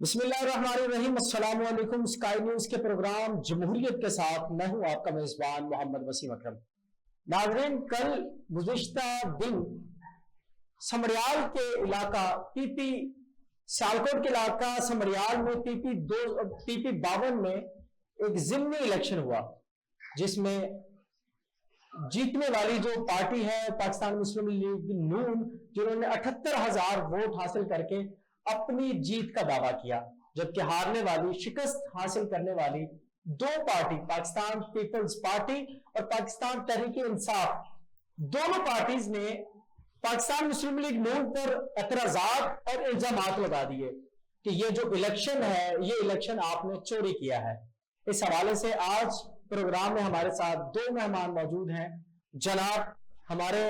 بسم اللہ الرحمن الرحیم، السلام علیکم۔ اسکائی نیوز کے پروگرام جمہوریت کے ساتھ میں ہوں آپ کا میزبان محمد وسیم اکرم۔ ناظرین، کل گزشتہ دن سمریال کے علاقہ پی پی سیالکوٹ کے علاقہ سمریال میں پی پی 52 میں ایک ضمنی الیکشن ہوا، جس میں جیتنے والی جو پارٹی ہے پاکستان مسلم لیگ نون، جنہوں نے 78,000 ووٹ حاصل کر کے اپنی جیت کا دعویٰ کیا، جبکہ ہارنے والی، شکست حاصل کرنے والی دو پارٹی، پاکستان پیپلز پارٹی اور پاکستان تحریک انصاف، دونوں پارٹیز نے پاکستان مسلم لیگ نون پر اعتراضات اور الزامات لگا دیے کہ یہ جو الیکشن ہے، یہ الیکشن آپ نے چوری کیا ہے۔ اس حوالے سے آج پروگرام میں ہمارے ساتھ دو مہمان موجود ہیں۔ جناب ہمارے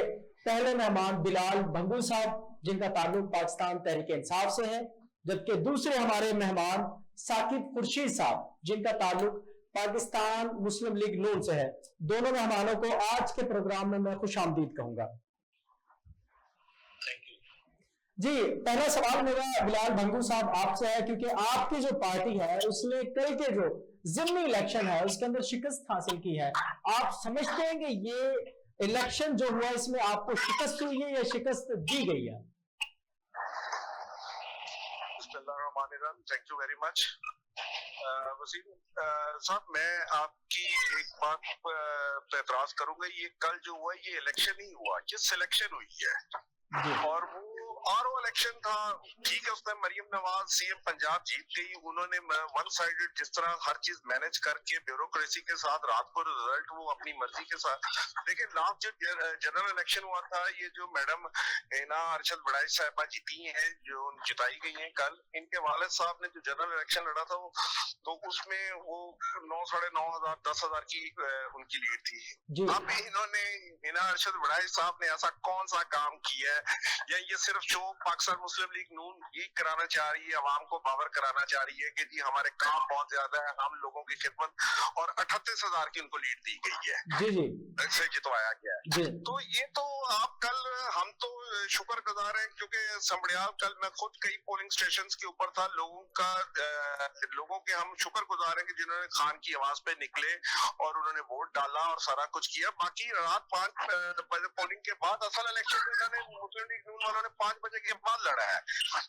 پہلے مہمان بلال بھنگو صاحب، جن کا تعلق پاکستان تحریک انصاف سے ہے، جبکہ دوسرے ہمارے مہمان ثاقب خورشید صاحب، جن کا تعلق پاکستان مسلم لیگ نون سے ہے۔ دونوں مہمانوں کو آج کے پروگرام میں خوش آمدید کہوں گا۔ جی، پہلا سوال میرا بلال بھنگو صاحب آپ سے ہے، کیونکہ آپ کی جو پارٹی ہے اس نے کل کے جو ضمنی الیکشن ہے اس کے اندر شکست حاصل کی ہے۔ آپ سمجھتے ہیں کہ یہ الیکشن جو ہوا اس میں آپ کو شکست ہوئی ہے یا شکست دی گئی ہے؟ بسم اللہ الرحمن الرحیم، thank you very much. Wasim sahib, میں آپ کی ایک بات پہ اعتراض کروں گا۔ یہ کل جو ہوا یہ الیکشن ہی ہوا، یہ سلیکشن ہوئی ہے، اور وہ آر او الیکشن تھا۔ ٹھیک ہے، اس میں مریم نواز سی ایم پنجاب جیت گئی، انہوں نے ون سائیڈڈ جس طرح ہر چیز مینج کر کے بیوروکریسی کے ساتھ رات کو رزلٹ وہ اپنی مرضی کے ساتھ۔ لیکن لاسٹ جو جنرل الیکشن ہوا تھا، یہ جو میڈم اینا ارشد بڑائی صاحبہ جیتی ہیں، جو جتائی گئی ہیں کل، ان کے والد صاحب نے جو جنرل الیکشن لڑا تھا تو اس میں وہ 9,500 10,000 کی ان کی لیڈ تھی۔ اب انہوں نے اینا ارشد بڑائی صاحب نے ایسا کون سا کام کیا ہے، یا یہ صرف شو پاکستان مسلم لیگ نون یہ کرانا چاہ رہی ہے، عوام کو باور کرانا چاہ رہی ہے کہ جی ہمارے کام بہت زیادہ ہے، ہم لوگوں کی خدمت، اور 38,000 کی ان کو لیڈ دی گئی ہے، سے جتوایا گیا ہے۔ تو یہ تو آپ کل، ہم تو شکر گزار ہیں، کیونکہ سمبڑیال کل میں خود کئی پولنگ سٹیشنز کے اوپر تھا، لوگوں کے ہم شکر گزار ہیں کہ جنہوں نے خان کی آواز پہ نکلے اور انہوں نے ووٹ ڈالا اور سارا کچھ کیا۔ باقی رات 5 بجے پولنگ کے بعد اصل الیکشن انہوں نے مسلم لیگ نون والوں نے 5 بجے کے بعد لڑا ہے،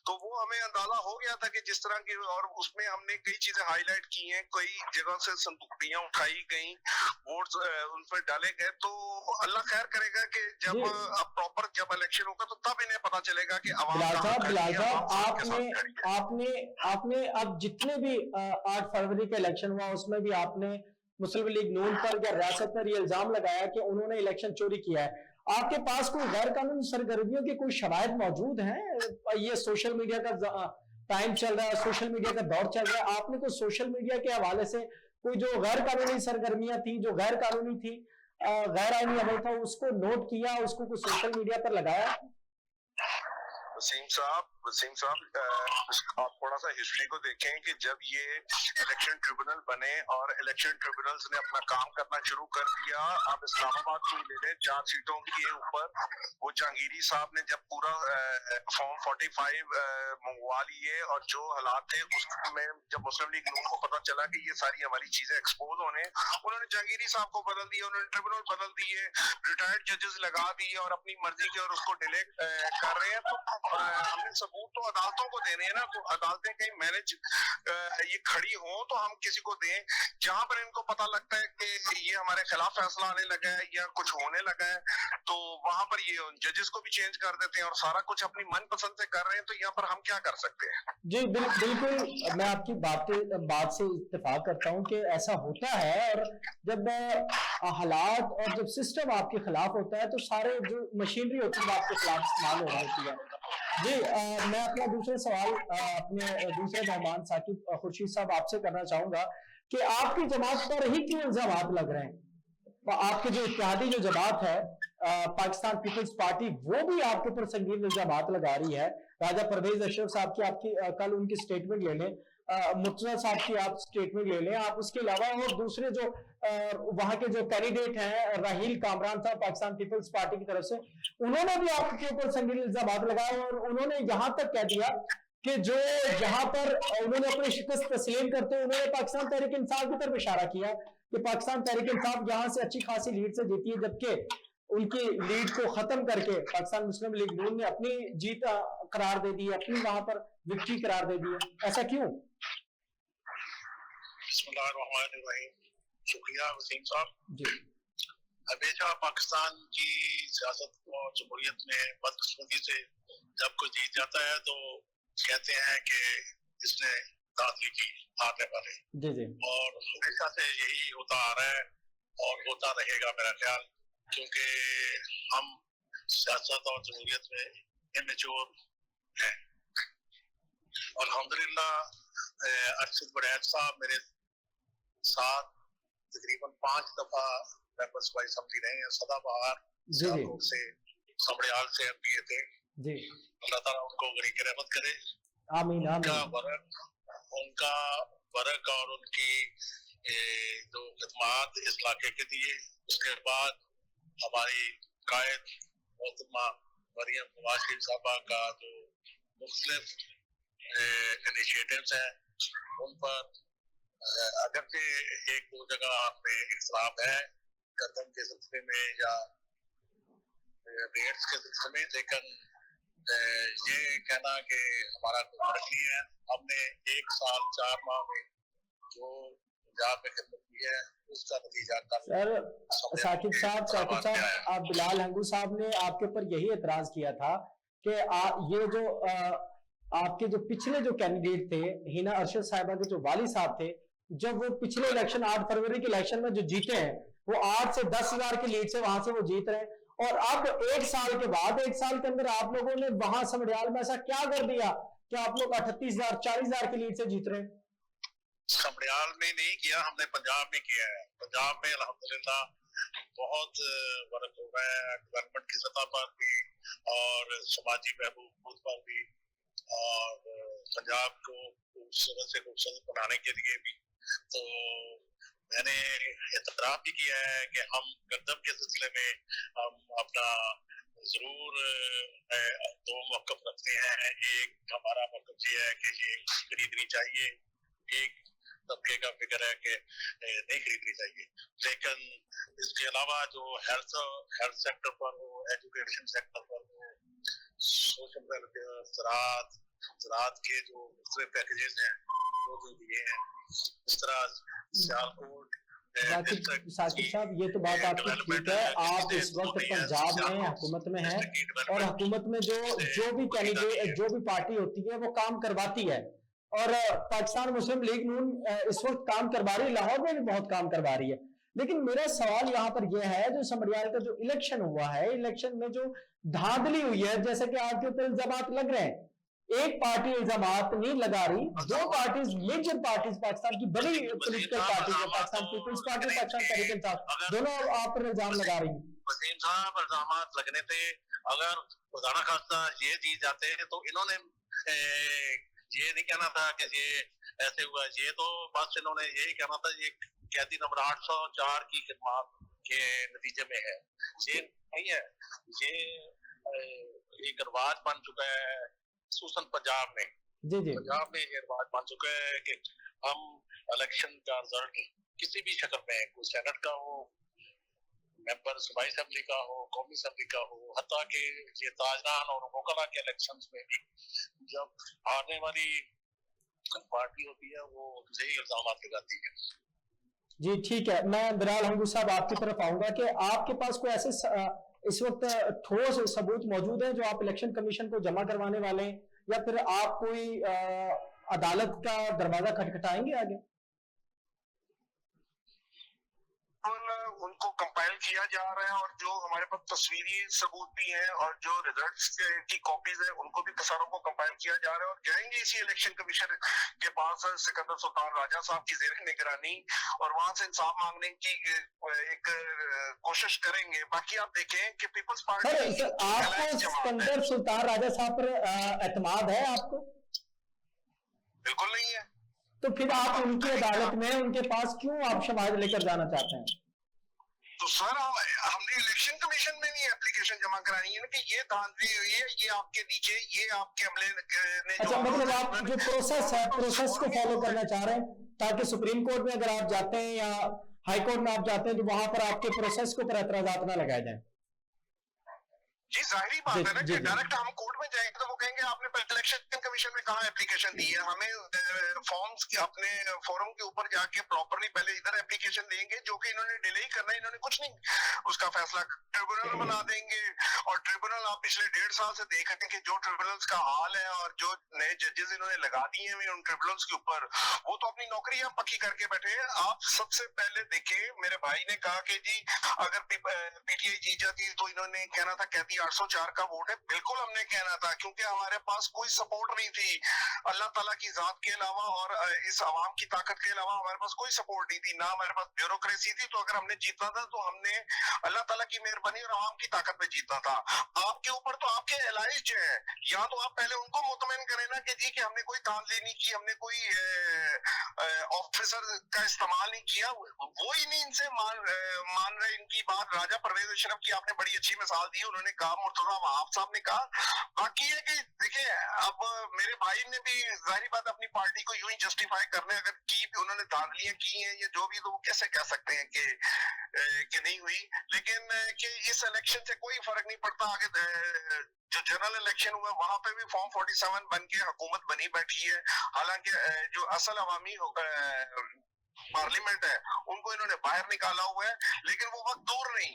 تو وہ ہمیں اندازہ ہو گیا تھا کہ جس طرح کی، اور اس میں ہم نے کئی چیزیں ہائی لائٹ کی ہیں، کئی جگہ سے صندوقیاں اٹھائی گئیں، ووٹس ان پر ڈالے گئے۔ تو اللہ خیر کرے گا کہ جب اب پراپر جب الیکشن ہوگا تو تب انہیں پتا چلے گا کہ بلال صاحب آپ نے اب جتنے بھی 8 فروری کا الیکشن ہوا اس میں بھی آپ نے مسلم لیگ نون پر یا ریاست پر یہ الزام لگایا کہ انہوں نے الیکشن چوری کیا ہے۔ آپ کے پاس کوئی غیر قانونی سرگرمیوں کے کوئی شواہد موجود ہیں؟ یہ سوشل میڈیا کا ٹائم چل رہا ہے، سوشل میڈیا کا دور چل رہا ہے، آپ نے کوئی سوشل میڈیا کے حوالے سے کوئی جو غیر قانونی سرگرمیاں تھیں، جو غیر قانونی تھی، غیر آئینی عمل تھا، اس کو نوٹ کیا، اس کو کوئی سوشل میڈیا پر لگایا؟ وسیم صاحب آپ تھوڑا سا ہسٹری کو دیکھیں کہ جب یہ الیکشن ٹریبونل بنے اور الیکشن ٹریبونلز نے اپنا کام کرنا شروع کر دیا، آپ اسلام آباد کو لے لیں، 4 سیٹوں کے اوپر وہ جہانگیری صاحب نے جب پورا فارم 45 منگوا لیے، اور جو حالات تھے اس میں جب مسلم لیگ نون کو پتا چلا کہ یہ ساری ہماری چیزیں ایکسپوز ہونے، انہوں نے جہانگیری صاحب کو بدل دیا، انہوں نے ٹریبونل بدل دیے، ریٹائرڈ ججز لگا دیے اور اپنی مرضی کے، اور اس کو ڈیلے کر رہے ہیں۔ تو ہم نے ثبوت تو عدالتوں کو دینے ہیں نا، تو عدالتیں کہیں مینج یہ کھڑی ہوں تو ہم کسی کو دیں، جہاں پر ان کو پتہ لگتا ہے کہ یہ ہمارے خلاف فیصلہ آنے لگا ہے یا کچھ ہونے لگا ہے، تو وہاں پر یہ ججز کو بھی چینج کر دیتے ہیں اور سارا کچھ اپنی من پسند سے کر رہے ہیں، تو یہاں پر ہم کیا کر سکتے ہیں؟ جی بالکل، میں آپ کی بات سے اتفاق کرتا ہوں کہ ایسا ہوتا ہے، اور جب حالات اور جب سسٹم آپ کے خلاف ہوتا ہے تو سارے جو مشینری ہوتی ہے آپ کے خلاف استعمال ہو رہی ہوتی ہے۔ جی، میں اپنا دوسرا سوال اپنے دوسرے مہمان ثاقب خورشید صاحب آپ سے کرنا چاہوں گا کہ آپ کی جماعت پر ہی کیوں الزامات لگ رہے ہیں؟ آپ کے جو اتحادی جو جماعت ہے پاکستان پیپلز پارٹی، وہ بھی آپ کے اوپر سنگین الزامات لگا رہی ہے۔ راجہ پرویز اشرف صاحب کی آپ کی کل ان کی سٹیٹمنٹ لے لیں، مرتضی صاحب کی آپ سٹیٹمنٹ لے لیں، آپ اس کے علاوہ اور دوسرے جو وہاں کے جو کینڈیڈیٹ ہیں، راہیل کامران صاحب پاکستان پیپلز پارٹی کی طرف سے، انہوں نے بھی آپ کے اوپر سنگین الزامات لگائے، اور انہوں نے یہاں تک کہہ دیا کہ جو جہاں پر انہوں نے اپنی شکست تسلیم کرتے ہوئے انہوں نے پاکستان تحریک انصاف کی طرف اشارہ کیا کہ پاکستان تحریک انصاف یہاں سے اچھی خاصی لیڈ سے جیتی ہے، جبکہ ان کی لیڈ کو ختم کر کے پاکستان مسلم لیگ نون نے اپنی جیت قرار دے دی ہے، اپنی وہاں پر وکٹری قرار دے دی ہے. ایسا کیوں؟ بسم اللہ الرحمن الرحیم. شکریہ وسیم صاحب. جی ہمیشہ پاکستان کی سیاست اور جمہوریت میں بدقسمتی سے جب کوئی جیت جاتا ہے تو کہتے ہیں کہ اس نے داخلی کی ہارنے والے. جی جی. اور ہمیشہ سے یہی ہوتا آ رہا ہے اور ہوتا رہے گا میرا خیال، کیونکہ ہم سیاست اور جمہوریت میں امیچور ہیں. الحمدللہ ارشد بڑیچ صاحب میرے ساتھ تقریباً 5 دفعہ ممبرس بائی اسمبلی رہے ہیں. سدا بہار سیالکوٹ سے سمڑیال سے ایم پی اے تھے. جی اللہ تعالیٰ ان کو غریق رحمت کرے. آمین آمین. ان کا برک اور ان کی جو خدمات اس علاقے کے دیے. اس کے بعد ہماری قائد محترمہ مریم نواز شریف صاحبہ کا جو مختلف انیشیٹوز ہیں ان پر اگرچہ 1-2 جگہ میں اختلاف ہے قدم کے سلسلے میں یا ریٹس کے سلسلے میں، لیکن یہ کہنا کہ ہمارا کوئی فرق نہیں ہے. ہم نے 1 سال 4 ماہ میں جو پنجاب میں خدمت کی ہے اس کا نتیجہ سر ثاقب صاحب آپ بلال ہنگو صاحب نے آپ کے اوپر یہی اعتراض کیا تھا کہ یہ جو آپ کے جو پچھلے جو کینڈیڈیٹ تھے ہینا ارشد صاحبہ کے جو والد صاحب تھے، جب وہ پچھلے الیکشن 8 فروری کے الیکشن میں جو جیتے ہیں وہ 8 سے 10 ہزار کی لیڈ سے وہاں سے وہ جیت رہے ہیں، اور اب 1 سال کے بعد 1 سال کے اندر آپ لوگوں نے وہاں سمڑیال میں ایسا کیا کر دیا کہ آپ لوگ 38,000 40,000 کی لیڈ سے جیت رہے ہیں؟ سمڑیال میں نہیں کیا، ہم نے پنجاب میں کیا ہے. پنجاب میں الحمدللہ بہت فرق ہو گیا ہے ڈیولپمنٹ کی سطح پر بھی اور سماجی بہبود پر بھی، اور پنجاب کو خوبصورت سے خوبصورت بنانے کے لیے بھی. تو میں نے اعتراف بھی کیا ہے کہ ہم گندم کے سلسلے میں ہم اپنا ضرور 2 موقف رکھتے ہیں. ایک ہمارا موقف یہ ہے کہ یہ خریدنی چاہیے، ایک طبقے کا فکر ہے کہ نہیں خریدنی چاہیے. لیکن اس کے علاوہ جو ہیلتھ سیکٹر پر ہو، ایجوکیشن سیکٹر پر ہو، سوشل ویلفیئر، زراعت کے جو مختلف پیکیجز ہیں وہ جو دیے ہیں، اس طرح سیالکوٹ ثاقب صاحب یہ تو بات آپ کی ٹھیک ہے. آپ اس وقت پنجاب میں حکومت میں ہیں اور حکومت میں جو بھی کینڈیڈیٹ جو بھی پارٹی ہوتی ہے وہ کام کرواتی ہے، اور پاکستان مسلم لیگ نون اس وقت کام کروا رہی ہے، لاہور میں بھی بہت کام کروا رہی ہے. لیکن میرا سوال یہاں پر یہ ہے جو سمڑیال کا جو الیکشن ہوا ہے، الیکشن میں جو دھاندلی ہوئی ہے، جیسے کہ آپ کے اوپر الزامات لگ رہے ہیں، ایک پارٹی الزامات نہیں لگا رہی، 2 پارٹیز میجر پارٹیز پاکستان کی بڑی پولیٹیکل پارٹیز ہیں، پاکستان پیپلز پارٹی، پاکستان تحریک انصاف، دونوں آپ پر الزام لگا رہی ہیں. وسیم صاحب الزامات لگنے تھے، اگر خدا نہ خواستہ یہ جیت جاتے ہیں تو انہوں نے یہ نہیں کہنا تھا کہ یہ ایسے ہوا. یہ تو بس انہوں نے یہی کہنا تھا یہ قیدی نمبر 804 کی خدمات کے نتیجے میں ہے. یہ نہیں ہے، یہ ایک رواج بن چکا ہے خصوصاً پنجاب میں. پنجاب میں یہ رواج بن چکا ہے کہ ہم الیکشن کا رزلٹ کسی بھی شکل میں، کوئی سینٹ کا ہو، ممبر صوبائی اسمبلی کا ہو، قومی اسمبلی کا ہو، حتیٰ کہ یہ تاجران اور وکلا کے الیکشنز میں بھی جب ہارنے والی پارٹی ہوتی ہے وہ صحیح الزامات لگاتی ہے. جی ٹھیک ہے، میں بلال ہنگو صاحب آپ کی طرف آؤں گا کہ آپ کے پاس کوئی ایسے اس وقت ٹھوس ثبوت موجود ہیں جو آپ الیکشن کمیشن کو جمع کروانے والے ہیں، یا پھر آپ کوئی عدالت کا دروازہ کھٹکھٹائیں گے آگے؟ ان کو کمپائل کیا جا رہا ہے اور جو ہمارے پاس تصویری ثبوت بھی ہیں اور جو ریزلٹس کی کاپیز ہیں ان کو بھی ساروں کو کمپائل کیا جا رہا ہے، اور جائیں گے اسی الیکشن کمیشن کے پاس سکندر سلطان راجہ صاحب کی زیر نگرانی، اور وہاں سے انصاف مانگنے کی ایک کوشش کریں گے. باقی آپ دیکھیں کہ پیپلز پارٹی آپ کو سکندر سلطان راجہ صاحب پر اعتماد ہے؟ آپ کو بالکل نہیں ہے. تو پھر آپ ان کی عدالت میں ان کے پاس کیوں آپ شواہد لے کر جانا چاہتے ہیں؟ तो सर हमने इलेक्शन कमीशन में नहीं एप्लीकेशन जमा करानी है ना कि ये धांधली हुई है, ये आपके नीचे, ये आपके अमले ने अच्छा, मतलब आप जो प्रोसेस है, प्रोसेस को फॉलो करना चाह रहे हैं ताकि सुप्रीम कोर्ट में अगर आप जाते हैं या हाई कोर्ट में आप जाते हैं तो वहां पर आपके प्रोसेस के ऊपर एतराजात ना लगाए जाए। जी जाहिर बात है ना कि डायरेक्ट हम कोर्ट में जाएंगे तो वो कहेंगे आपने इलेक्शन कमीशन में कहाँ एप्लीकेशन दी है, हमें फॉर्म्स के अपने फोरम के ऊपर जाके प्रॉपरली पहले इधर एप्लीकेशन देंगे, जो कि इन्होंने डिले ही करना है, इन्होंने कुछ नहीं, उसका फैसला ट्रिब्यूनल बना देंगे। और ट्रिब्यूनल आप पिछले 1.5 साल से देख रहे हैं कि जो ट्रिब्यूनल्स का हाल है और जो नए जजेस इन्होंने लगा दिए हैं उन ट्रिब्यूनल्स के ऊपर, वो तो अपनी नौकरियां पक्की करके बैठे हैं। आप सबसे पहले देखे, मेरे भाई ने कहा कि जी अगर पीटीआई जीत जाती तो इन्होंने कहना था, कहती 804 का वोट है, बिल्कुल हमने कहना था, क्योंकि हमारे पास कोई सपोर्ट नहीं थी अल्लाह ताला की जात के अलावा और इस आवाम की ताकत के अलावा हमारे पास कोई सपोर्ट नहीं थी, ना हमारे पास ब्यूरोक्रेसी थी। तो अगर हमने जीतना था तो हमने अल्लाह ताला की मेहरबानी और आवाम की ताकत में जीतना था। आपके ऊपर तो आपके एलाइज है, या तो आप पहले उनको मुतमईन करें ना कि जी कि हमने कोई धांधली नहीं की, हमने कोई ऑफिसर का इस्तेमाल नहीं किया, वो ही नहीं इनसे मान रहे इनकी बात। राजा परवेज अशरफ की आपने बड़ी अच्छी मिसाल दी, उन्होंने कहा, मुर्तजा वहाब साहब ने कहा। बाकी है कि देखिए अब मेरे भाई ने भी जाहिर बात अपनी पार्टी को यूं ही जस्टिफाई करने अगर की भी उन्होंने धांधलियां की हैं या जो भी, तो वो कैसे कह सकते हैं कि नहीं हुई। लेकिन कि इस इलेक्शन से कोई फर्क नहीं पड़ता। आगे जो जनरल इलेक्शन हुआ वहां पे भी फॉर्म 47 बन के हुकूमत बनी बैठी है, हालांकि जो असल अवामी पार्लियामेंट है उनको इन्होंने बाहर निकाला हुआ है। लेकिन वो वक्त दूर नहीं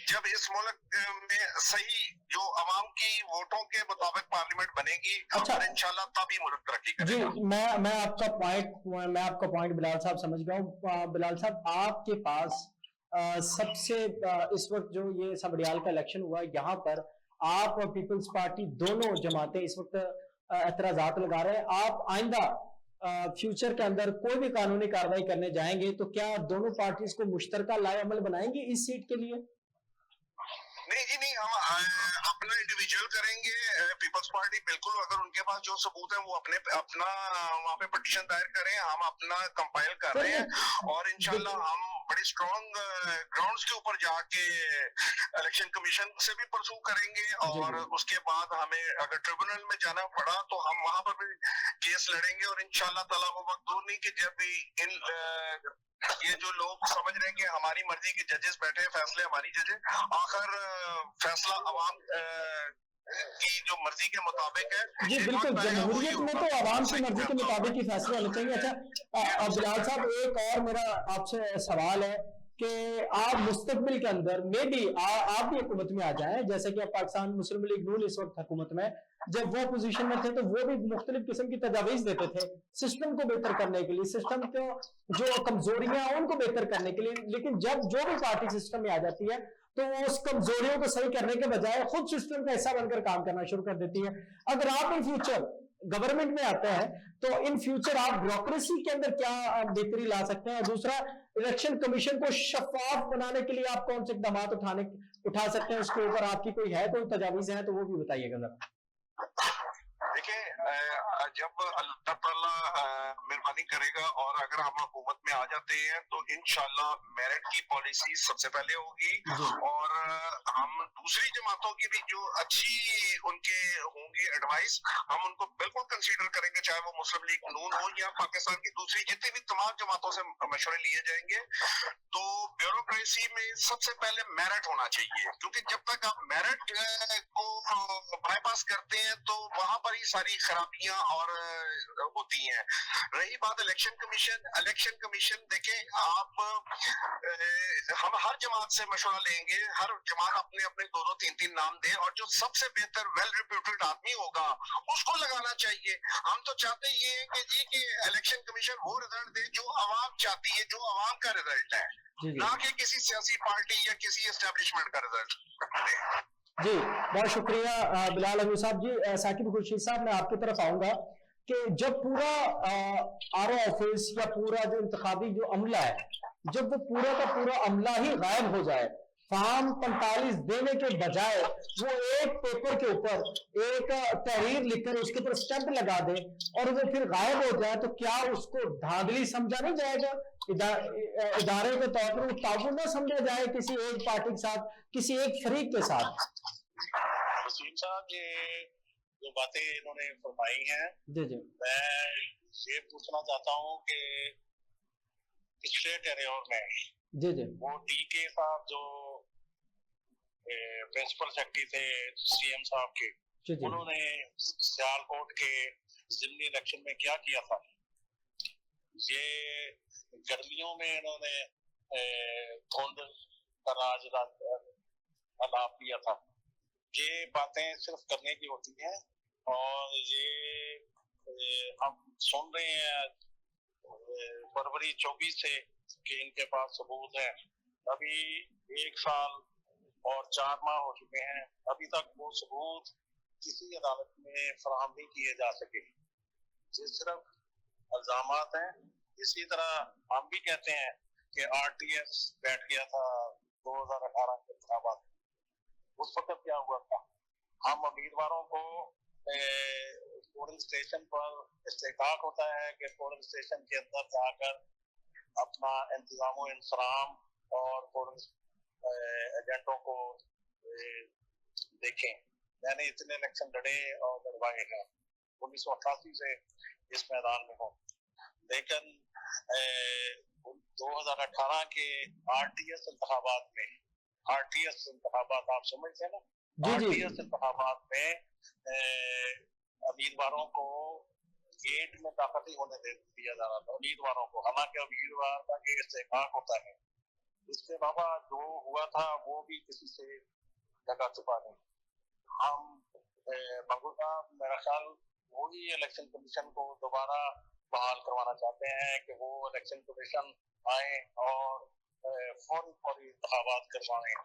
जब इस मुल्क में सही जो अवाम की वोटों के मुताबिक पार्लियामेंट बनेगी। अच्छा, और इंशाल्लाह तभी मुल्क तरक्की करेगा। जी, मैं आपका पॉइंट बिलाल साहब समझ गया हूँ। बिलाल साहब, आपके पास सबसे इस वक्त जो ये सबड़ियाल का इलेक्शन हुआ, यहाँ पर आप और पीपल्स पार्टी दोनों जमातें इस वक्त एतराजात लगा रहे हैं। आप आइंदा फ्यूचर के अंदर कोई भी कानूनी कार्रवाई करने जाएंगे तो क्या दोनों पार्टीज को मुश्तरका लाए अमल बनाएंगे इस सीट के लिए? नहीं जी नहीं, हम अपना इंडिविजुअल करेंगे। पीपल्स पार्टी बिल्कुल, अगर उनके पास जो सबूत है वो अपना वहाँ पे पिटीशन दायर करें, हम अपना कंपाइल कर रहे हैं और इंशाल्लाह हम बड़े स्ट्रॉन्ग ग्राउंड्स के ऊपर जाके इलेक्शन कमीशन से भी परसू करेंगे। और उसके बाद हमें अगर ट्रिब्यूनल में जाना पड़ा तो हम वहां पर भी केस लड़ेंगे। और इंशाल्लाह ताला वो वक्त दूर नहीं कि जब भी ये जो लोग समझ रहे हैं कि हमारी मर्जी के जजेस बैठे हैं, फैसले हमारी जजेस, आखिर फैसला अवाम की जो मर्जी के मुताबिक है। जी बिल्कुल, जमहूरियत में तो आवाम की मर्जी के मुताबिक ही फैसले होने चाहिए। अच्छा बिलाल साहब, एक और मेरा आपसे सवाल है कि आप मुस्तकबिल के अंदर मे बी आप भी हुकूमत में आ जाएं, जैसे कि आप पाकिस्तान मुस्लिम लीग नून इस वक्त हुकूमत में, जब वो पोजीशन में थे तो वो भी मुख्तलिफ किस्म की तजावीज देते थे सिस्टम को बेहतर करने के लिए, सिस्टम को जो कमजोरियां हैं उनको बेहतर करने के लिए। लेकिन जब जो भी पार्टी सिस्टम में आ जाती है तो वो उस कमजोरियों को सही करने के बजाय खुद सिस्टम का हिस्सा बनकर काम करना शुरू कर देती है। अगर आप इन फ्यूचर गवर्नमेंट में आते हैं तो इन फ्यूचर आप ब्यूरोक्रेसी के अंदर क्या बेहतरी ला सकते हैं? दूसरा, इलेक्शन कमीशन को शफाफ बनाने के लिए आप कौन से इकदाम उठा सकते हैं? उसके ऊपर आपकी कोई तजावीज है तो वो भी बताइएगा जरा। देखिए, जब अल्लाह ताला मेहरबानी करेगा और अगर हम हुकूमत में आ जाते हैं तो इंशाल्लाह मेरिट की पॉलिसी सबसे पहले होगी और हम दूसरी जमातों की भी जो अच्छी उनके होंगी एडवाइस, हम उनको बिल्कुल कंसीडर करेंगे, चाहे वो मुस्लिम लीग नून हो या पाकिस्तान की दूसरी जितनी भी तमाम जमातों से मशवरे लिए जाएंगे। तो ब्यूरोक्रेसी में सबसे पहले मेरिट होना चाहिए, क्योंकि जब तक आप मेरिट को बाईपास करते हैं तो वहां पर ही सारी खराबियां और होती हैं। रही बात इलेक्शन कमीशन, देखें आप, हम हर जमात से मशवरा लेंगे, हर जमात अपने अपने 2-3 नाम दे और जो सबसे बेहतर वेल रिप्यूटेड आदमी होगा उसको लगाना चाहिए। हम तो चाहते ये है कि जी कि इलेक्शन कमीशन वो रिजल्ट दे जो आवाम चाहती है, जो आवाम का रिजल्ट है, ना कि किसी सियासी पार्टी या किसी एस्टेब्लिशमेंट का रिजल्ट दे। जी बहुत शुक्रिया बिलाल अहमद साहब। जी साकिब खुर्शीद साहब, मैं आपकी तरफ आऊंगा कि जब पूरा आरओ ऑफिस या पूरा जो इंतखाबी जो अमला है, जब वो पूरा का पूरा अमला ही गायब हो जाए फॉर्म 45 देने के बजाय वो एक पेपर के ऊपर एक तहरीर लिखकर उसके ऊपर स्टैंप लगा दे और वो फिर गायब हो जाए, तो क्या उसको धांधली समझा नहीं जाएगा? इदारे के तौर पर वो ताउन ना समझा जाए किसी एक पार्टी के साथ, किसी एक फरीक के साथ? वसीम साहब, ये जो बातें इन्होंने फरमाई हैं, जी जी, मैं ये पूछना चाहता हूँ कि पिछले टेन्योर में जी जी, वो DK साहब जो प्रिंसिपल सेक्रेटरी थे CM साहब के, जी जी, उन्होंने सियालकोट के जिमनी इलेक्शन में क्या किया था? ये गर्मियों में इन्होंने धुंध का राज अलाप लिया था। ये बातें सिर्फ करने की होती हैं, और ये हम सुन रहे हैं फरवरी 24 से कि इनके पास सबूत है। अभी 1 साल और 4 माह हो चुके हैं, अभी तक वो सबूत किसी अदालत में फराहम नहीं किए जा सके। ये सिर्फ इल्जामात हैं। इसी तरह हम भी कहते हैं कि RTS बैठ गया था 2018 के इंतखाबात। उस वक्त क्या हुआ था? हम उम्मीदवारों को पोलिंग स्टेशन पर इस्तेकाक होता है कि पोलिंग स्टेशन के अंदर जाकर अपना इंतजाम इंतजाम और पोलिंग एजेंटों को देखें। मैंने इतने इलेक्शन लड़े और लड़वाए हैं, 1988 से इस मैदान में हूँ, लेकिन 2018 के RTS इंतखाबात में, RTS इंतखाबात आप समझते हैं ना, RTS इंतखाबात में उम्मीदवारों को गेट में दाखिल नहीं होने दिया जा रहा था उम्मीदवारों को, हालांकि उम्मीदवार का इस्तेकाक होता है। इसके अलावा जो हुआ था वो भी किसी से ढका छुपा नहीं। हम मंगू साहब, मेरा ख्याल वही इलेक्शन कमीशन को दोबारा बहाल करवाना चाहते हैं कि वो इलेक्शन कमीशन आए और फौरी इंतखाबात करवाएं।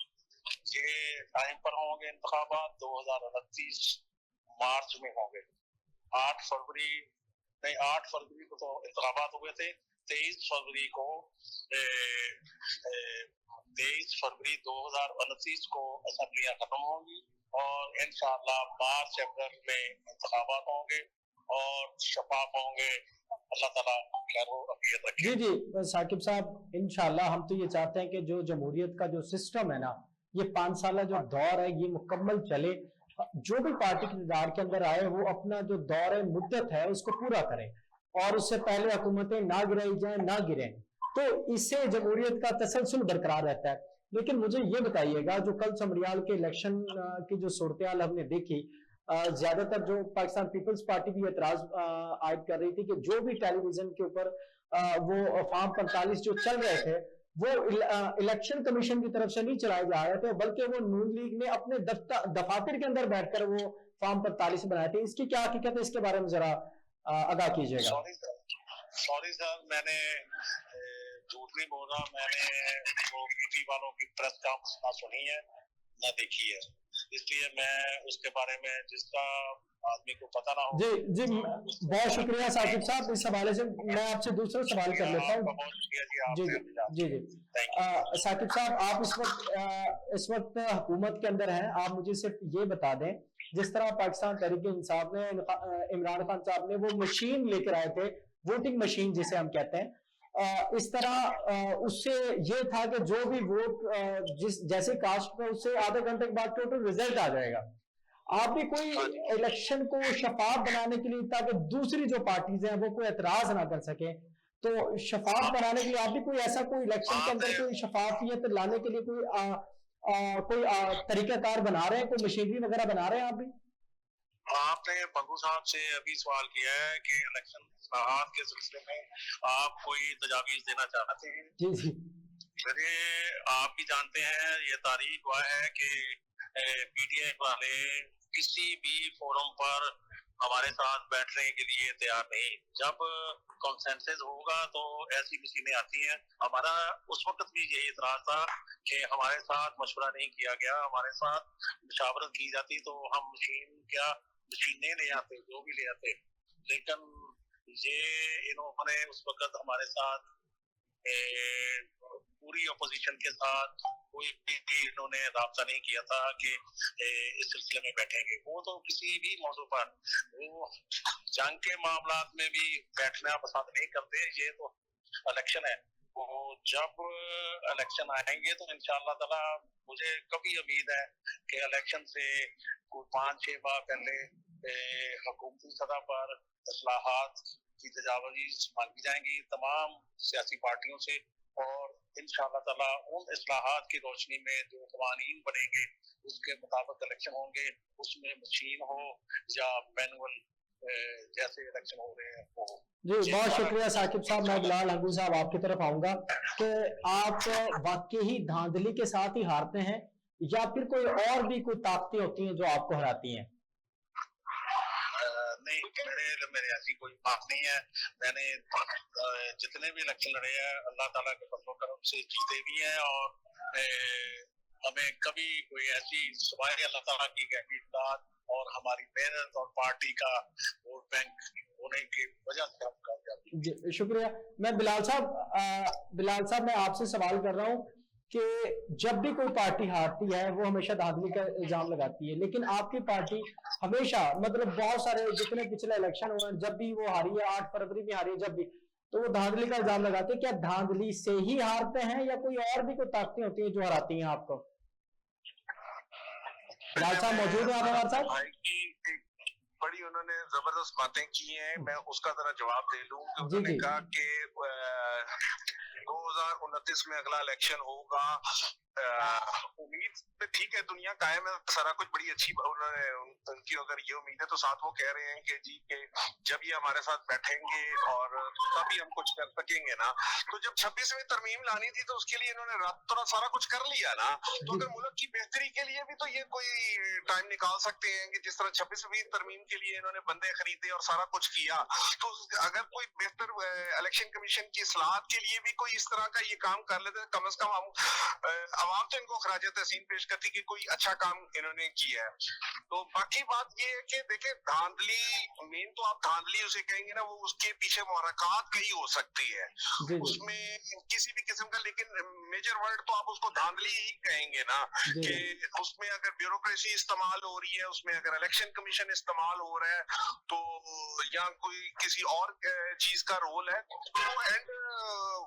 ये टाइम पर होंगे इंतखाबात, 2029 मार्च में होंगे। 8 फरवरी को तो इंतखाबात हुए थे। 23 फरवरी 2029 को असेंबलियां खत्म होंगी और इंशाअल्लाह मार्च अप्रैल में इंतखाबात होंगे और शफाफ होंगे। अल्लाह ताला खैर अफियत रखे। जी जी साकिब साहब, इंशाअल्लाह हम तो ये चाहते हैं कि जो जमहूरियत का जो सिस्टम है ना, ये 5 साल जो दौर है ये मुकम्मल चले। जो भी पार्टी के इक़्तिदार के अंदर आए वो अपना जो दौर मुद्दत है उसको पूरा करें और उससे पहले हुकूमतें ना गिराई जाए, ना गिरें, तो इससे जमहूरियत का तसलसल बरकरार रहता है। लेकिन मुझे ये बताइएगा, जो कल समरियाल के इलेक्शन की जो सूरत हमने देखी, ज्यादातर जो पाकिस्तान पीपल्स पार्टी भी एतराज आयद कर रही थी कि जो भी टेलीविजन के ऊपर वो फॉर्म 45 जो चल रहे थे वो इलेक्शन कमीशन की तरफ से नहीं चलाए जा रहे थे, बल्कि वो नून लीग ने अपने दफातर के अंदर बैठकर वो फॉर्म 45 बनाए थे। इसकी क्या हकीकत है, इसके बारे में जरा आगाह कीजिएगा। सॉरी सर, मैंने झूठ नहीं बोल रहा, मैंने वो पीटी वालों की प्रेस कॉन्फ्रेंस ना सुनी है ना देखी है, इसलिए मैं उसके बारे में, जिसका आदमी को पता ना हो। जी जी, बहुत शुक्रिया साकिब साहब। इस हवाले से मैं आपसे दूसरा सवाल कर लेता हूँ। जी जी जी जी, साकिब साहब, आप इस वक्त हुकूमत के अंदर हैं, आप मुझे सिर्फ ये बता दें, जिस तरह पाकिस्तान तहरीक इंसाफ ने इमरान खान साहब ने वो मशीन लेकर आए थे, वोटिंग मशीन जिसे हम कहते हैं, इस तरह उससे ये था कि जो भी वोट जैसे कास्ट का, उससे आधे घंटे के बाद टोटल रिजल्ट आ जाएगा। आप भी कोई इलेक्शन को शफाफ बनाने के लिए, ताकि दूसरी जो पार्टीज हैं वो कोई एतराज ना कर सके, तो शफाफ बनाने के लिए आप भी कोई ऐसा कोई इलेक्शन के अंदर कोई शफाफियत लाने के लिए कोई तरीकाकार बना रहे हैं, कोई मशीनरी वगैरह बना रहे हैं आप भी? आपने मंगू साहब से अभी सवाल किया है कि इलेक्शन इस्लाहात के सिलसिले में आप कोई तजावीज देना चाहते हैं। जी जी, आप भी जानते हैं, ये तारीख हुआ है कि PTI वाले किसी भी फोरम पर हमारे साथ बैठने के लिए तैयार नहीं। जब कॉन्सेंसस होगा तो ऐसी मशीनें आती हैं। हमारा उस वक्त भी यही इतराज था कि हमारे साथ मशवरा नहीं किया गया, हमारे साथ मशावरत की जाती तो हम मशीनें ले आते, जो भी ले आते। लेकिन ये इन्होंने उस वक्त हमारे साथ पूरी अपोजिशन के साथ कोई भी इन्होंने राब्ता नहीं किया था कि इस सिलसिले में बैठेंगे। वो तो किसी भी मौजू पर वो जंग के मामलात में भी बैठना पसंद नहीं करते। ये तो इलेक्शन है, तो जब इलेक्शन आएंगे तो इंशाअल्लाह ताला मुझे कभी उम्मीद है कि इलेक्शन से कोई 5-6 माह पहले हुकूमती सतह पर इस्लाहात की तजावीज़ मांगी जाएंगी तमाम सियासी पार्टियों से, और इंशाअल्लाह ताला उन इस्लाहात की रोशनी में जो कवानीन बनेंगे उसके मुताबिक इलेक्शन होंगे। उसमें मशीन हो या मैनुअल जैसे इलेक्शन हो रहे हैं वो। जी बहुत शुक्रिया साकिब साहब। मैं बिलाल हंगू साहब आपकी तरफ आऊंगा कि आप वाकई ही धांधली के साथ ही हारते हैं या फिर कोई और भी कोई ताकतें होती हैं जो आपको हराती हैं? नहीं, मेरे ऐसी कोई बात नहीं है। मैंने जितने भी इलेक्शन लड़े हैं अल्लाह ताला के फज़ल व करम से जीते भी हैं, और हमें कभी कोई ऐसी सिवाय अल्लाह ताला की गहरी इमदाद और हमारी मेहनत और पार्टी का वोट बैंक होने की वजह से हम कामयाब। जी शुक्रिया। मैं बिलाल साहब मैं आपसे सवाल कर रहा हूँ कि जब भी कोई पार्टी हारती है वो हमेशा धांधली का इल्जाम लगाती है, लेकिन आपकी पार्टी हमेशा मतलब बहुत सारे जितने पिछले इलेक्शन हुए जब भी वो हारी है, 8 फरवरी में हारी है जब भी, तो वो धांधली का इल्जाम लगाते हैं। क्या धांधली से ही हारते हैं या कोई और भी कोई ताकतें होती हैं जो हराती हैं आपको? बिलाल साहब मौजूद है हमारे साथ? बड़ी उन्होंने जबरदस्त बातें की हैं, मैं उसका जरा जवाब दे लूं कि उन्होंने कहा कि 2029 में अगला इलेक्शन होगा। उम्मीद पे ठीक है, दुनिया कायम है, सारा कुछ बड़ी अच्छी उनकी अगर ये उम्मीद है तो साथ वो कह रहे हैं कि जी के जब ये हमारे साथ बैठेंगे और तभी हम कुछ कर सकेंगे ना। तो जब 26वीं तरमीम लानी थी तो उसके लिए इन्होंने रातों रात सारा कुछ कर लिया ना, तो अगर मुल्क की बेहतरी के लिए भी तो ये कोई टाइम निकाल सकते हैं कि जिस तरह 26वीं तरमीम के लिए इन्होंने बंदे खरीदे और सारा कुछ किया, तो अगर कोई बेहतर इलेक्शन कमीशन की इस्लाहत के लिए भी कोई इस तरह का ये काम कर लेते कम से कम आवाम तो इनको खराज तहसीन पेश करती कि कोई अच्छा काम इन्होंने किया है। तो बाकी बात ये है कि देखिए धांधली, मेन तो आप धांधली उसे कहेंगे ना, वो उसके पीछे मुहरकात कई हो सकती है उसमें किसी भी किस्म का, लेकिन मेजर वर्ड तो आप उसको धांधली ही कहेंगे ना कि उसमें अगर ब्यूरोक्रेसी इस्तेमाल हो रही है, उसमें अगर इलेक्शन कमीशन इस्तेमाल हो रहा है तो या कोई किसी और चीज का रोल है तो एंड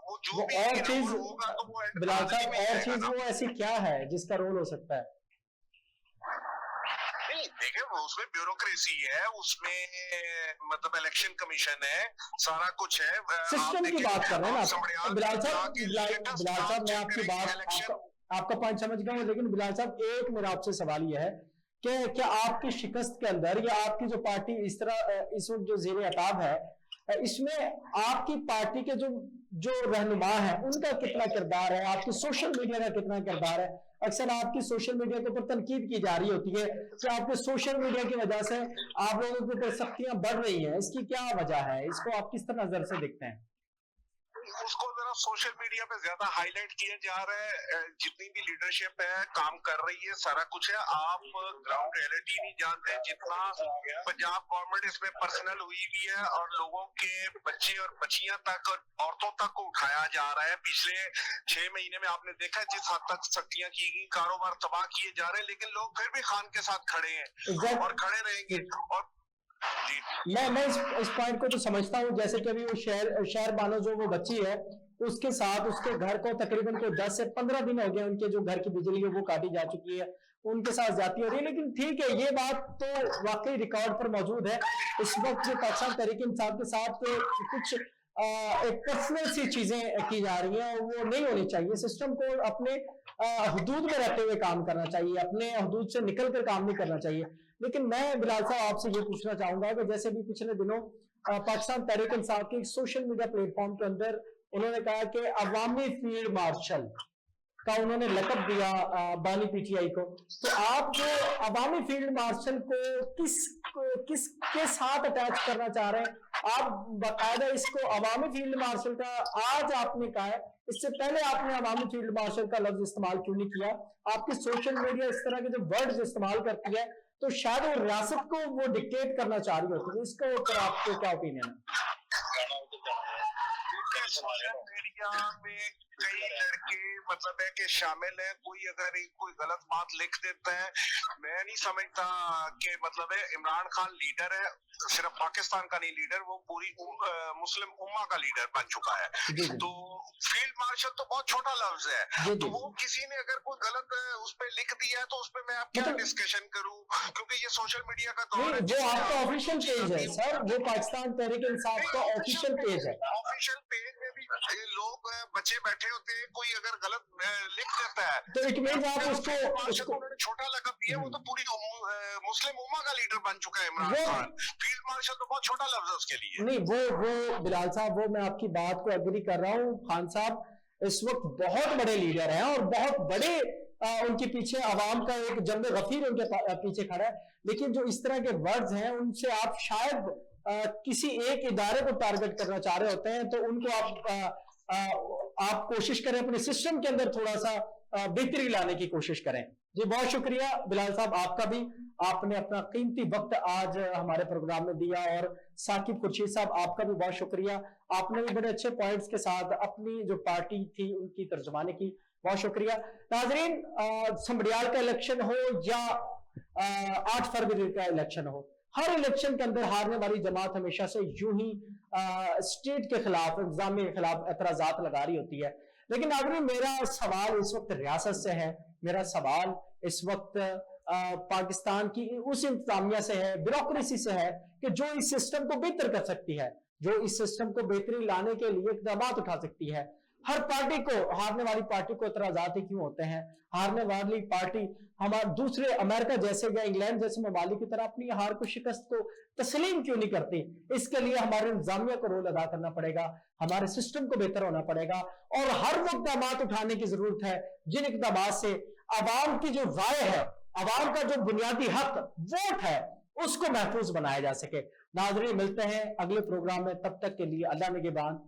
वो जो भी और चीज होगा तो वो बिलाल साहब और चीज वो ऐसी क्या है जिसका रोल हो सकता है? देखिए वो उसमें ब्यूरोक्रेसी है, उसमें मतलब इलेक्शन कमीशन है, सारा कुछ है। सिस्टम की बात कर रहे हैं ना बिलाल साहब मैं आपकी बात आपका पॉइंट समझ गया हूँ, लेकिन बिलाल साहब एक मेरा आपसे सवाल यह है कि क्या आपकी शिकस्त के अंदर या आपकी जो पार्टी इस तरह इस वक्त जो ज़ेरे अताब है इसमें आपकी पार्टी के जो रहनुमा है उनका कितना किरदार है, आपकी सोशल मीडिया का कितना किरदार है? अक्सर आपकी सोशल मीडिया के ऊपर तनकीद की जा रही होती है कि आपके सोशल मीडिया की वजह से आप लोगों के ऊपर सख्तियां बढ़ रही हैं, इसकी क्या वजह है? इसको आप किस तरह नजर से देखते हैं? उसको जरा सोशल मीडिया पे ज्यादा हाईलाइट किया जा रहा है, जितनी भी लीडरशिप है काम कर रही है, सारा कुछ है। आप ग्राउंड रियलिटी नहीं जानते जितना पंजाब गवर्नमेंट इसमें पर्सनल हुई भी है और लोगों के बच्चे और बच्चियां तक और औरतों तक को उठाया जा रहा है। पिछले 6 महीने में आपने देखा जिस हद तक सख्तियां की गई, कारोबार तबाह किए जा रहे हैं, लेकिन लोग फिर भी खान के साथ खड़े हैं और खड़े रहेंगे। और मैं इस पॉइंट को तो समझता हूँ, जैसे कि अभी वो शहर बानो जो वो बच्ची है उसके साथ उसके घर को तकरीबन को 10 से 15 दिन हो गए, उनके जो घर की बिजली है वो काटी जा चुकी है, उनके साथ जाती हो रही है। लेकिन ठीक है, ये बात तो वाकई रिकॉर्ड पर मौजूद है। इस वक्त जो पाकिस्तान तहरीक इंसाफ के साथ कुछ एक पर्सनल सी चीजें की जा रही हैं, वो नहीं होनी चाहिए। सिस्टम को अपने हुदूद में रहते हुए काम करना चाहिए, अपने हुदूद से निकल कर काम नहीं करना चाहिए। लेकिन मैं बिलाल साहब आपसे ये पूछना चाहूंगा कि जैसे भी पिछले दिनों पाकिस्तान तहरीक इंसाफ के सोशल मीडिया प्लेटफॉर्म के अंदर उन्होंने कहा कि अवामी फील्ड मार्शल का उन्होंने लक़ब दिया बानी पीटीआई को, तो आप जो अवामी फील्ड मार्शल को किसके साथ अटैच करना चाह रहे हैं? आप बाकायदा इसको अवामी फील्ड मार्शल का आज आपने कहा है, इससे पहले आपने अवामी फील्ड मार्शल का लफ्ज इस्तेमाल क्यों नहीं किया? आपकी सोशल मीडिया इस तरह के जो वर्ड्स इस्तेमाल करती है तो शायद वो रियासत को वो डिक्टेट करना चाह रही होती है। इसके ऊपर आपको क्या ओपिनियन है? मीडिया में कई लड़के मतलब है कि शामिल है, कोई अगर कोई गलत बात लिख देता है, मैं नहीं समझता कि मतलब है इमरान खान लीडर है, सिर्फ पाकिस्तान का नहीं लीडर, वो पूरी मुस्लिम उम्मा का लीडर बन चुका है। तो फील्ड मार्शल तो बहुत छोटा लफ्ज है, तो वो किसी ने अगर कोई गलत उस पर लिख दिया है तो उस पर मैं आप क्या डिस्कशन करूं, क्योंकि ये सोशल मीडिया का दौर है। जो आपका ऑफिशियल पेज है सर, वो पाकिस्तान तहरीक इंसाफ का ऑफिशियल पेज है। ऑफिशियल पेज में भी लोग बच्चे बैठे होते हैं, कोई अगर गलत लिख देता है तो इट मींस आप उसको उन्होंने छोटा लकब दिया, वो तो पूरी मुस्लिम उम्मा का लीडर बन चुका है इमरान खान। फील्ड मार्शल तो बहुत छोटा लफ्ज है उसके लिए। नहीं, वो बिलाल साहब, वो मैं आपकी बात को एग्री कर रहा हूँ। खान साहब इस वक्त बहुत बड़े लीडर हैं और बहुत बड़े उनके पीछे आवाम का एक जंग गफीर उनके पीछे खड़ा है, लेकिन जो इस तरह के वर्ड्स हैं उनसे आप शायद किसी एक इदारे को टारगेट करना चाह रहे होते हैं, तो उनको आप कोशिश करें अपने सिस्टम के अंदर थोड़ा सा बेहतरी लाने की कोशिश करें। जी बहुत शुक्रिया बिलाल साहब आपका भी, आपने अपना कीमती वक्त आज हमारे प्रोग्राम में दिया, और साकिब खुर्शीद साहब आपका भी बहुत शुक्रिया, आपने भी बड़े अच्छे पॉइंट्स के साथ अपनी जो पार्टी थी उनकी तर्जुमानी की, बहुत शुक्रिया। नाजरीन, समड़ियाल का इलेक्शन हो या 8 फरवरी का इलेक्शन हो, हर इलेक्शन के अंदर हारने वाली जमात हमेशा से यूं ही स्टेट के खिलाफ, इंतजामिया के खिलाफ एतराजात लगा रही होती है। लेकिन नाज़रीन, मेरा सवाल इस वक्त रियासत से है, मेरा सवाल इस वक्त पाकिस्तान की उस इंतजामिया से है, ब्यूरोक्रेसी से है कि जो इस सिस्टम को बेहतर कर सकती है, जो इस सिस्टम को बेहतरी लाने के लिए इक़दाम उठा सकती है। हर पार्टी को, हारने वाली पार्टी को एतराजात ही क्यों होते हैं? हारने वाली पार्टी हमारे दूसरे अमेरिका जैसे या इंग्लैंड जैसे ममालिक की तरह अपनी हार को, शिकस्त को तस्लीम क्यों नहीं करती? इसके लिए हमारे इंतजामिया को रोल अदा करना पड़ेगा, हमारे सिस्टम को बेहतर होना पड़ेगा, और हर वो इक़दाम उठाने की जरूरत है जिन इक़दाम से अवाम की जो राय है, अवाम का जो बुनियादी हक वोट है, उसको महफूज बनाया जा सके। नाज़रीन, मिलते हैं अगले प्रोग्राम में, तब तक के लिए अल्लाह निगहबान।